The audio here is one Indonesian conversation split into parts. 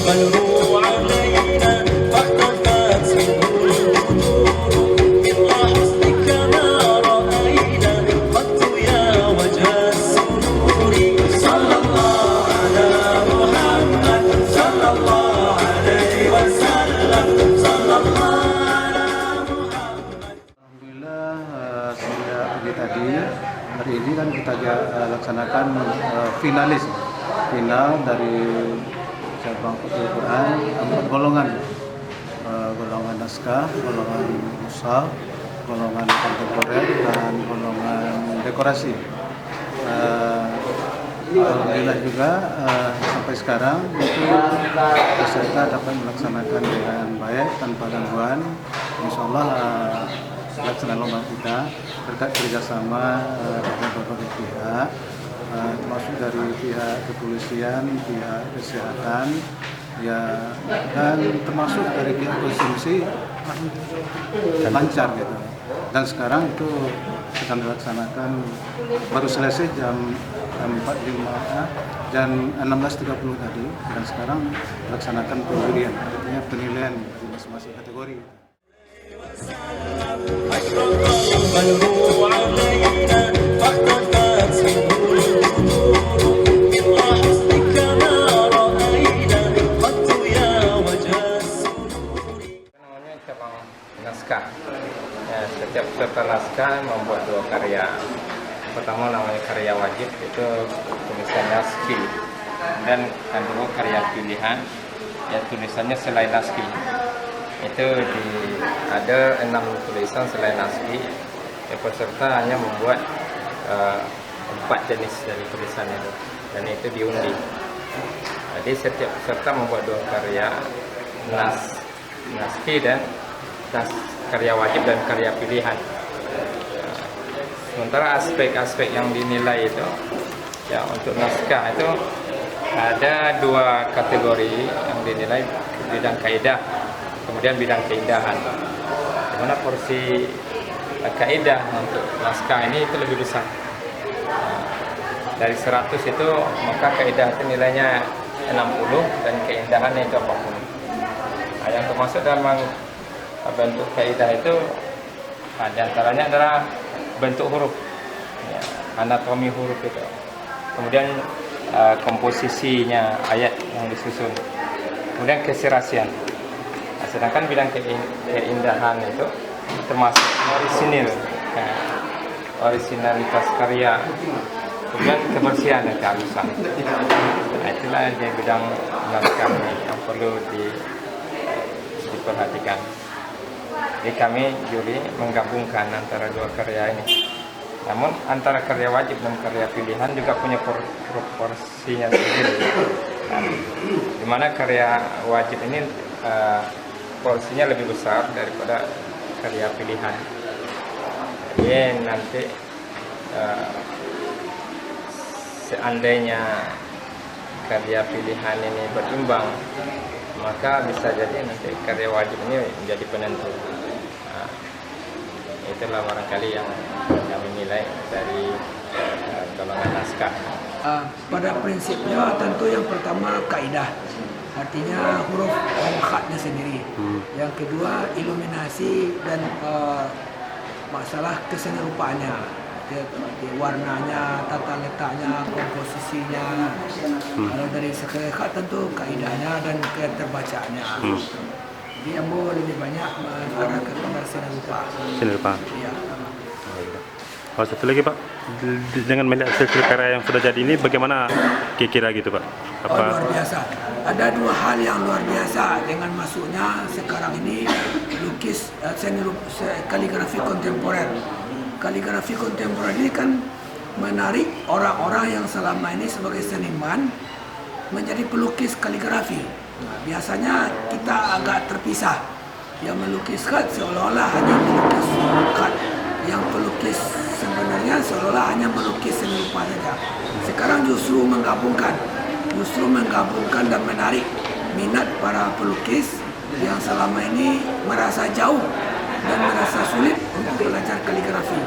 بلغوا علينا فاختفت سنه الفتور من حسنك ما رأينا قط يا وجه السرور صلى الله على محمد صلى الله عليه وسلم صلى الله على محمد. Alhamdulillah sejak pagi tadi hari ini kan kita laksanakan final dari cabang Fathul Quran 4 golongan, golongan naskah, golongan mushaf, golongan kontemporer dan golongan dekorasi. Alhamdulillah juga sampai sekarang itu peserta dapat melaksanakan dengan baik tanpa gangguan. Insyaallah pelaksanaan lomba kita berkat kerjasama dengan berbagai pihak, termasuk dari pihak kepolisian, pihak kesehatan, ya, dan termasuk dari pihak konsumsi lancar gitu. Dan sekarang itu sedang dilaksanakan, baru selesai jam 16.30 tadi, dan sekarang dilaksanakan penilaian, artinya penilaian di masing-masing kategori. بلغوا علينا فاختفت سنه الفتور من حسنك ما رأينا قط يا وجه السرور. Namanya cabang naskah. Ya, setiap peserta naskah membuat 2 karya. Pertama namanya karya wajib, itu tulisannya skill. Dan kedua karya pilihan, ya tulisannya selain naskah. Itu ada 6 tulisan selain naskah. Ya, peserta hanya membuat 4 jenis dari tulisan itu, dan itu diundi. Jadi setiap peserta membuat 2 karya, naskah dan karya wajib dan karya pilihan. Sementara aspek-aspek yang dinilai itu, ya untuk naskah itu ada 2 kategori yang dinilai, bidang kaidah, kemudian bidang keindahan. Di mana porsi kaidah untuk naskah ini itu lebih besar. Dari 100 itu, maka kaidah itu nilainya 60 dan keindahan itu 40. Yang termasuk dalam bentuk kaidah itu di antaranya adalah bentuk huruf, ya, anatomi huruf itu. Kemudian komposisinya ayat yang disusun. Kemudian keserasian. Sedangkan bidang keindahan itu termasuk orisinil, orisinalitas karya, kemudian kebersihan dan kehalusan. Nah, itulah yang bidang naskah yang perlu diperhatikan. Jadi kami juri menggabungkan antara 2 karya ini. Namun antara karya wajib dan karya pilihan juga punya proporsinya sendiri. Nah, di mana karya wajib ini porsinya lebih besar daripada karya pilihan. Jadi nanti seandainya karya pilihan ini berimbang, maka bisa jadi nanti karya wajib ini menjadi penentu. Nah, itulah barangkali yang menilai dari golongan naskah. Pada prinsipnya tentu yang pertama kaidah, artinya huruf dan khatnya sendiri. Yang kedua iluminasi dan masalah keserupaannya, warnanya, tata letaknya, komposisinya. Kalau dari segi khat tentu kaidahnya dan keterbacaannya. Jadi ambo lebih banyak mengarah kepada serupa. Iya. Oh, satu lagi Pak, dengan melihat hasil karya yang sudah jadi ini, bagaimana kira-kira gitu Pak? Luar biasa. Ada 2 hal yang luar biasa dengan masuknya sekarang ini lukis kaligrafi kontemporer. Kaligrafi kontemporer ini kan menarik orang-orang yang selama ini sebagai seniman menjadi pelukis kaligrafi. Biasanya kita agak terpisah. Yang melukis khat seolah-olah hanya melukis khat. Yang pelukis sebenarnya seolah-olah hanya melukis seni rupa saja. Sekarang justru menggabungkan dan menarik minat para pelukis yang selama ini merasa jauh dan merasa sulit untuk belajar kaligrafi.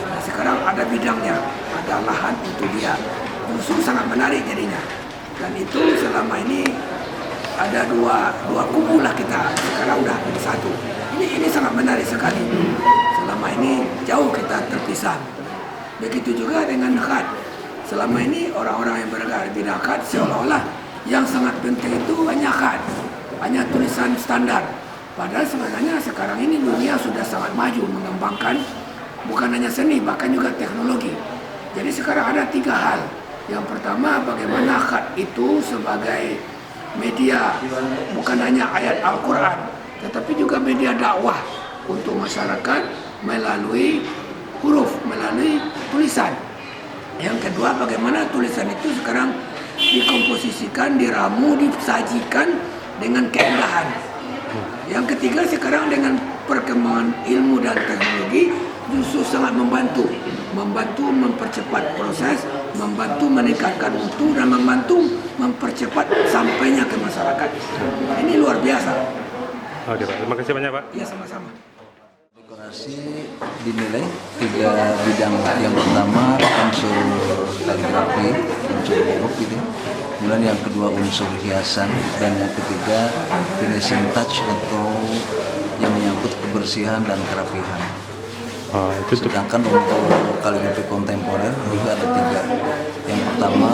Nah, sekarang ada bidangnya, ada lahan untuk dia. Justru sangat menarik jadinya. Dan itu selama ini ada dua kubu lah kita, sekarang udah jadi satu. Ini sangat menarik sekali. Selama ini jauh kita terpisah. Begitu juga dengan khat. Selama ini orang-orang yang bergerak di bidang khat seolah-olah yang sangat penting itu hanya khat, hanya tulisan standar. Padahal sebenarnya sekarang ini dunia sudah sangat maju mengembangkan bukan hanya seni, bahkan juga teknologi. Jadi sekarang ada 3 hal. Yang pertama, bagaimana khat itu sebagai media, bukan hanya ayat Al-Quran, tetapi juga media dakwah untuk masyarakat melalui huruf, melalui tulisan. Yang kedua, bagaimana tulisan itu sekarang dikomposisikan, diramu, disajikan dengan keindahan. Yang ketiga, sekarang dengan perkembangan ilmu dan teknologi justru sangat membantu mempercepat proses, membantu meningkatkan mutu, dan membantu mempercepat sampainya ke masyarakat. Ini luar biasa. Oke Pak, terima kasih banyak Pak. Ya, sama-sama. Dekorasi dinilai 3 bidang. Yang pertama unsur kaligrafi, unsur huruf gitu. Kemudian yang kedua unsur hiasan, dan yang ketiga finishing touch atau yang menyangkut kebersihan dan kerapihan. Sedangkan untuk kaligrafi kontemporer juga ada 3. Yang pertama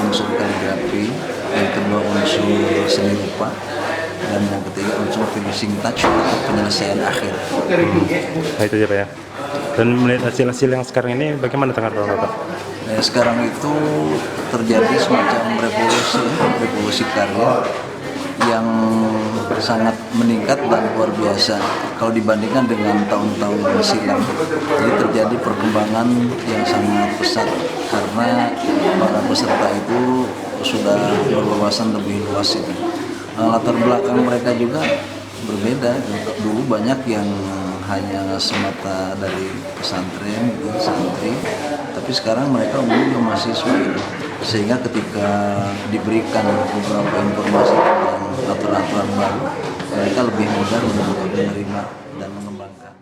unsur kaligrafi, yang kedua unsur seni rupa, dan yang ketiga unsur finishing touch atau penyelesaian akhir. Nah, itu aja Pak ya. Dan melihat hasil-hasil yang sekarang ini bagaimana tanggapan Bapak? Nah, sekarang itu terjadi semacam revolusi karya yang sangat meningkat dan luar biasa kalau dibandingkan dengan tahun-tahun silam. Jadi terjadi perkembangan yang sangat pesat karena para peserta itu sudah berwawasan lebih luas itu. Latar belakang mereka juga berbeda. Dulu banyak yang hanya semata dari pesantren, gitu, santri, tapi sekarang mereka umumnya mahasiswa itu. Sehingga ketika diberikan beberapa informasi tentang aturan-aturan baru, mereka lebih mudah untuk menerima dan mengembangkan.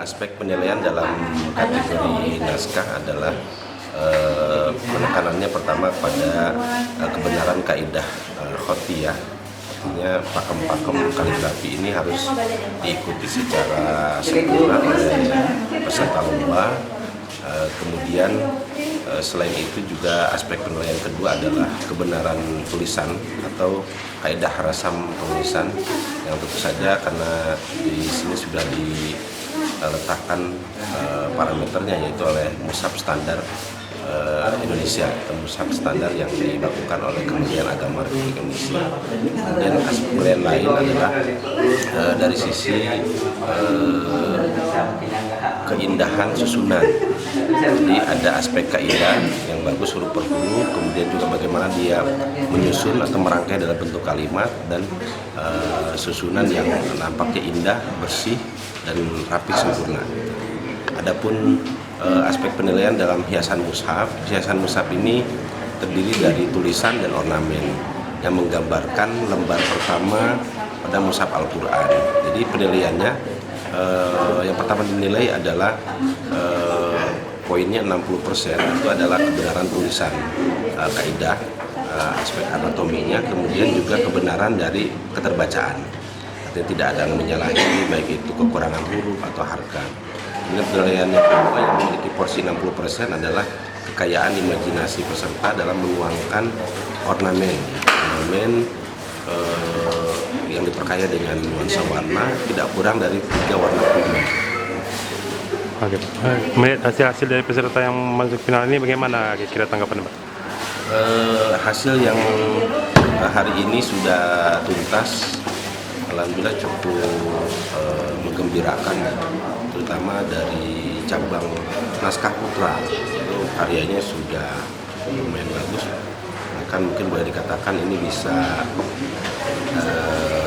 Aspek penilaian dalam kategori naskah adalah penekanannya pertama pada kebenaran kaidah khotiyah. Artinya pakem-pakem kaligrafi ini harus diikuti secara sempurna oleh peserta lomba. Kemudian selain itu juga aspek penilaian kedua adalah kebenaran tulisan atau kaidah rasam penulisan yang tentu saja karena di sini sudah diletakkan parameternya yaitu oleh mushaf standar Indonesia atau mushaf standar yang dilakukan oleh Kementerian Agama Republik Indonesia. Kemudian aspek penilaian lain adalah dari sisi keindahan susunan. Jadi ada aspek kaidah yang bagus huruf per huruf, kemudian juga bagaimana dia menyusun atau merangkai dalam bentuk kalimat, dan susunan yang nampaknya indah, bersih, dan rapi sempurna. Adapun aspek penilaian dalam hiasan mushaf ini terdiri dari tulisan dan ornamen yang menggambarkan lembar pertama pada mushaf Al-Quran. Jadi penilaiannya yang pertama dinilai adalah poinnya 60%, itu adalah kebenaran tulisan kaidah, aspek anatominya, kemudian juga kebenaran dari keterbacaan. Artinya tidak ada yang menyalahi, baik itu kekurangan huruf atau harkat. Kemudian penilaian yang kedua yang memiliki porsi 60% adalah kekayaan imajinasi peserta dalam menuangkan ornamen yang diperkaya dengan nuansa warna tidak kurang dari 3 warna kuning. Oke, melihat hasil-hasil dari peserta yang masuk final ini bagaimana kira-kira tanggapan Pak? Hasil yang hari ini sudah tuntas, alhamdulillah cukup menggembirakan, terutama dari cabang naskah putra. Itu karyanya sudah lumayan bagus, bahkan mungkin boleh dikatakan ini bisa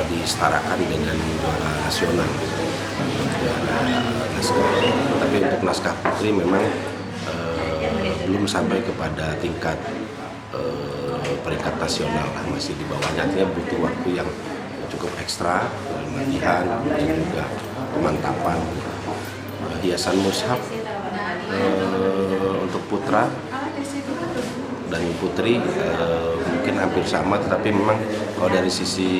disetarakan dengan juara nasional, juara naskah. Tapi untuk naskah putri memang belum sampai kepada tingkat peringkat nasional lah, masih di bawahnya. Artinya butuh waktu yang cukup ekstra, latihan dan juga pemantapan. Hiasan mushaf untuk putra dan putri mungkin hampir sama, tetapi memang kalau dari sisi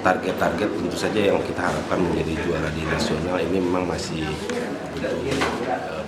target-target tentu saja yang kita harapkan menjadi juara di nasional ini memang masih butuh